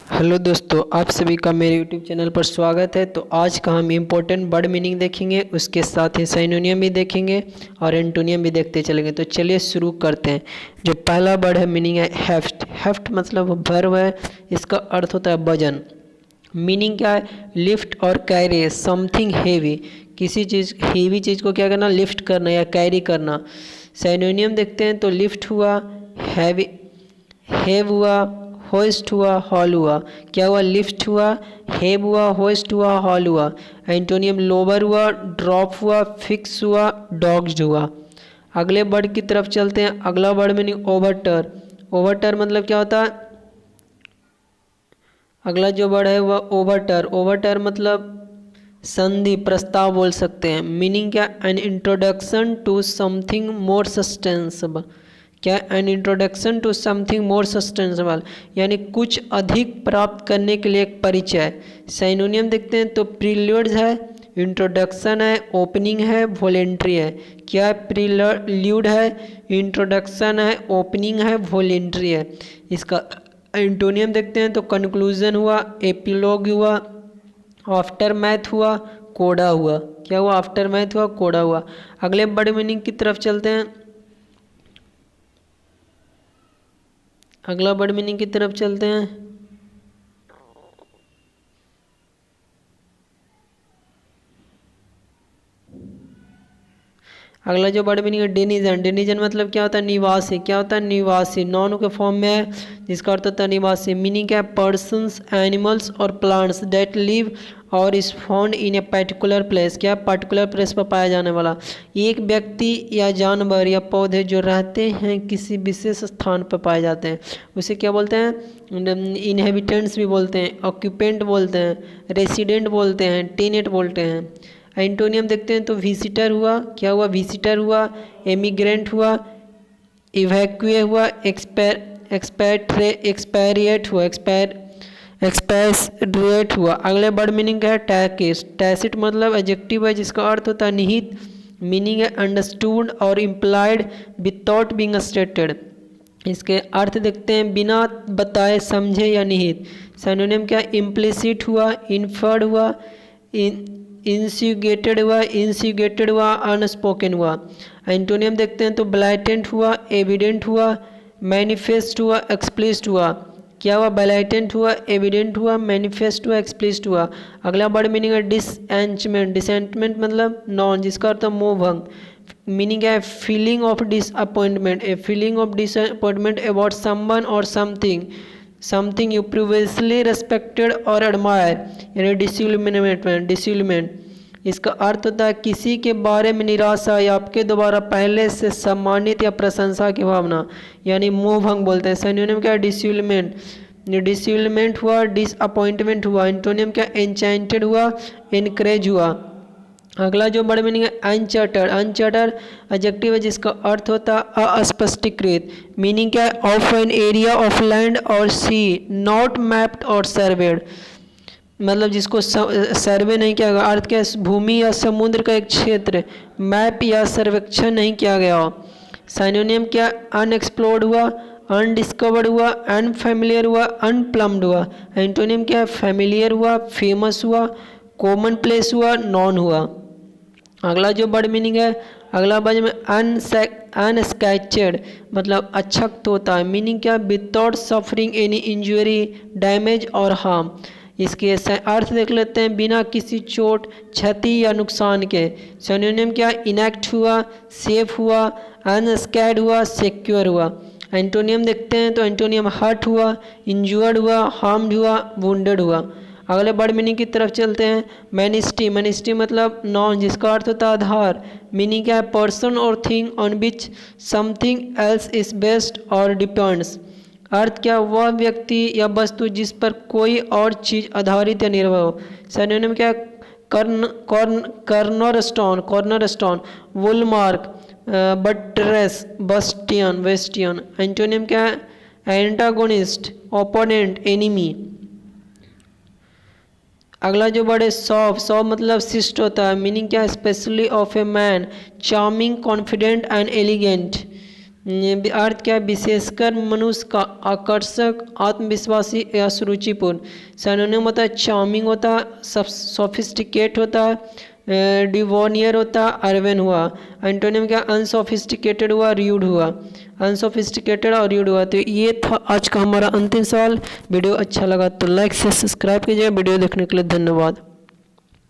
Hello दोस्तों, आप सभी का मेरे यूट्यूब चैनल पर स्वागत है। तो आज का हम इम्पोर्टेंट वर्ड मीनिंग देखेंगे, उसके साथ ही सिनोनियम भी देखेंगे और एंटोनियम भी देखते चलेंगे। तो चलिए शुरू करते हैं। जो पहला वर्ड है मीनिंग है हेफ्ट। हेफ्ट मतलब वर्ब है, इसका अर्थ होता है वजन। मीनिंग क्या है? लिफ्ट और कैरी समथिंग हेवी। किसी चीज़ हेवी चीज़ को क्या करना? लिफ्ट करना या कैरी करना। सिनोनियम देखते हैं तो लिफ्ट हुआ, हैवी हेव हुआ, होस्ट हुआ, हॉल हुआ। क्या हुआ? लिफ्ट हुआ, हेव हुआ, होस्ट हुआ, हॉल हुआ। एंटोनियम लोअर हुआ, ड्रॉप हुआ, फिक्स हुआ, डॉग्ड हुआ। अगले वर्ड की तरफ चलते हैं। अगला वर्ड मीनिंग ओवरटर। ओवरटर मतलब क्या होता है? अगला जो वर्ड है वह ओवरटर। ओवरटर मतलब संधि, प्रस्ताव बोल सकते हैं। मीनिंग क्या? An introduction to something more sustainable. क्या? An introduction to something more sustainable, यानी कुछ अधिक प्राप्त करने के लिए एक परिचय। सिनोनियम देखते हैं तो प्रील्यूड्स है, इंट्रोडक्शन है, ओपनिंग है, वॉलेंट्री है। क्या? प्रील्यूड है, इंट्रोडक्शन है, ओपनिंग है, वॉलेंट्री है। इसका एंटोनियम देखते हैं तो कंक्लूजन हुआ, एपिलॉग हुआ, आफ्टर मैथ हुआ, कोडा हुआ। क्या हुआ? आफ्टर मैथ हुआ, कोडा हुआ। अगले वर्ड मीनिंग की तरफ चलते हैं। अगला वर्ड मीनिंग की तरफ चलते हैं। अगला जो वर्ड मीनिंग है डेनिजन। डेनिजन मतलब क्या होता है? निवासी। क्या होता है? निवासी। नाउन के फॉर्म में है, जिसका अर्थ होता है निवासी। मीनिंग क्या है? पर्सन्स, एनिमल्स और प्लांट्स दैट लिव और is found in a particular place. क्या? पर्टिकुलर प्लेस पर पाया जाने वाला एक व्यक्ति या जानवर या पौधे जो रहते हैं किसी विशेष स्थान पर पाए जाते हैं, उसे क्या बोलते हैं? इनहेबिटेंट्स भी बोलते हैं, ऑक्यूपेंट बोलते हैं, रेसिडेंट बोलते हैं, टेनेंट बोलते हैं। एंटोनियम देखते हैं तो विजिटर हुआ। क्या हुआ? विजिटर हुआ, एमिग्रेंट हुआ, इवैक्यूए हुआ, एक्सपैरिएट हुआ, एक्सपैरिएट हुआ। अगले वर्ड मीनिंग है टैकिस। टैसिट मतलब एडजेक्टिव है, जिसका अर्थ होता है निहित। मीनिंग है अंडरस्टूड और इम्प्लाइड विदाउट बीइंग स्टेटेड। इसके अर्थ देखते हैं बिना बताए, समझे या निहित। सिनोनिम क्या? इम्प्लिसिट हुआ, इन्फर्ड हुआ, इंसिगेटेड हुआ, अनस्पोकन हुआ। एंटोनियम देखते हैं तो ब्लैटेंट हुआ, एविडेंट हुआ, मैनिफेस्ट हुआ, एक्सप्लिसिट हुआ। क्या हुआ? ब्लैटेंट हुआ, एविडेंट हुआ, मैनिफेस्ट हुआ, एक्सप्लिसिट हुआ। अगला वर्ड मीनिंग है डिसएंचमेंट। डिसएंचमेंट मतलब नॉन, जिसका अर्थ है मोहभंग। मीनिंग है feeling of disappointment, a feeling of disappointment about someone और समथिंग यू प्रीवियसली रेस्पेक्टेड और एडमायर, यानी डिसइल्यूमिनेट। इसका अर्थ होता है किसी के बारे में निराशा या आपके द्वारा पहले से सम्मानित या प्रशंसा की भावना, यानी मोहभंग बोलते हैं। सिनोनिम क्या है? डिसइल्यूमेंट हुआ, डिसअपॉइंटमेंट हुआ। एंटोनियम क्या? एनचैंटेड हुआ, एनकरेज हुआ। अगला जो वर्ड मीनिंग है अनचार्टर्ड। अनचार्टर्ड एडजेक्टिव है, जिसका अर्थ होता है अस्पष्टीकृत। मीनिंग क्या है? Of an area of land और सी नॉट मैप्ड और सर्वेड, मतलब जिसको सर्वे नहीं किया गया। अर्थ क्या है? भूमि या समुद्र का एक क्षेत्र मैप या सर्वेक्षण नहीं किया गया हो। सिनोनिम क्या? अनएक्सप्लोर्ड हुआ, अनडिस्कवर्ड हुआ, अनफेमिलियर हुआ, अनप्लम्ड हुआ। एंटोनिम क्या है? फेमिलियर हुआ, फेमस हुआ, कॉमन प्लेस हुआ, नॉन हुआ। अगला जो वर्ड मीनिंग है, अगला वर्ड में अनस्कैचेड मतलब अक्षत होता है। मीनिंग क्या? Without suffering any injury, damage और हार्म। इसके अर्थ देख लेते हैं बिना किसी चोट, क्षति या नुकसान के। सिनोनिम क्या? इनएक्ट हुआ, सेफ हुआ, अनस्कैड हुआ, सिक्योर हुआ। एंटोनियम देखते हैं तो एंटोनियम हर्ट हुआ, इंजर्ड हुआ, हार्म्ड हुआ, वुंडेड हुआ। अगले वर्ड मीनिंग की तरफ चलते हैं। मैनिस्टी मतलब नॉन, जिसका अर्थ होता है आधार। मीनिंग क्या है? पर्सन और thing on which something else is based और डिपेंड्स। अर्थ क्या? वह व्यक्ति या वस्तु जिस पर कोई और चीज आधारित या निर्भर हो। सिनोनिम क्या? कॉर्नरस्टोन, वुलमार्क, बट्रेस, वेस्टियन। एंटोनिम क्या है? Antagonist, opponent, enemy. अगला जो वर्ड है सॉफ मतलब शिष्ट होता है। मीनिंग क्या है? Especially of a man charming, confident and elegant. अर्थ क्या है? विशेषकर मनुष्य का आकर्षक, आत्मविश्वासी या सुरुचिपूर्ण। सिनोनिम होता है चार्मिंग होता है, सोफिस्टिकेट होता है, डिवोनियर होता है, अर्बन हुआ। एंटोनिम क्या? अनसोफिस्टिकेटेड हुआ, र्यूड हुआ। अनसोफिस्टिकेटेड और र्यूड हुआ। तो ये था आज का हमारा अंतिम सवाल। वीडियो अच्छा लगा तो लाइक से सब्सक्राइब कीजिएगा। वीडियो देखने के लिए धन्यवाद।